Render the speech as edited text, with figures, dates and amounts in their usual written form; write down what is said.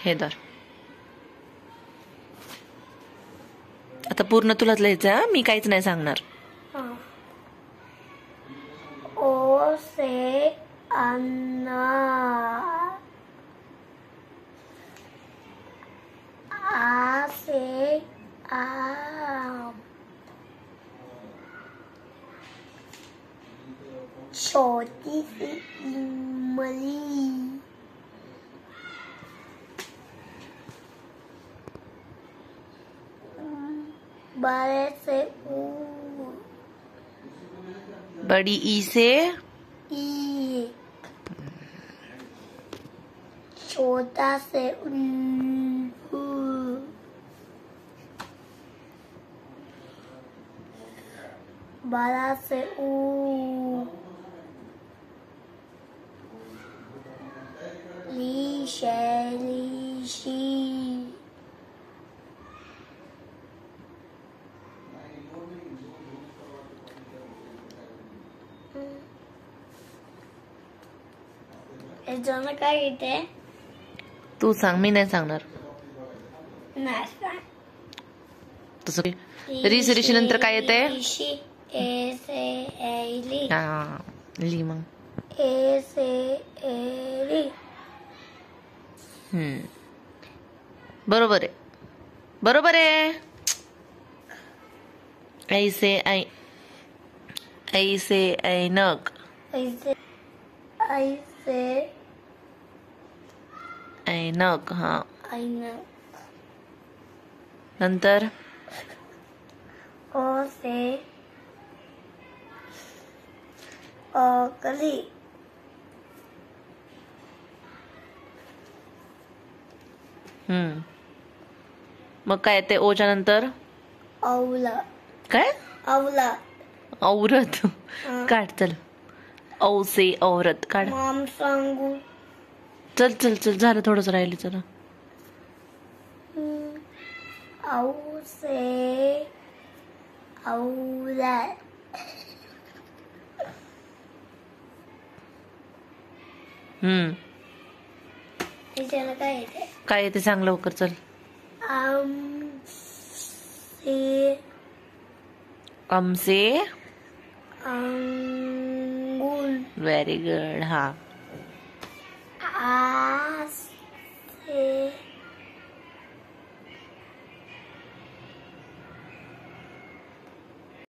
हे धर. आता पूर्ण तुलाच लिहायचं, मी काहीच नाही सांगणार. ओ से अनार, आ से आम, छोटी सी इमली, बड़े से ऊँट, बड़ी ई से ईख, छोटा से उल्लू, बड़ा से ऊ, ली से लीची, याच्यानं काय येते? तू सांग, मी नाही सांगणार. नाही सांग. तसं री से ऋषी नंतर काय येते? ए से एली, हा, ली मग. ए से एली, बरोबर आहे, बरोबर आहे. ऐसे ऐसे ऐनक, ऐसे ऐसे ऐनक. हा, ऐनक. नंतर ओ से ओकली, मग काय येते ओच्या नंतर? औला. काय? औला. औरत. काढ चल. औ से औरत काढ. मॉम सांगू. चल चल चल, झालं, थोडंच राहिले. चला. औ से औला, त्याच्याला काय येते? काय येते सांग लवकर, चल. आम से से अंगूर. Very good. हा.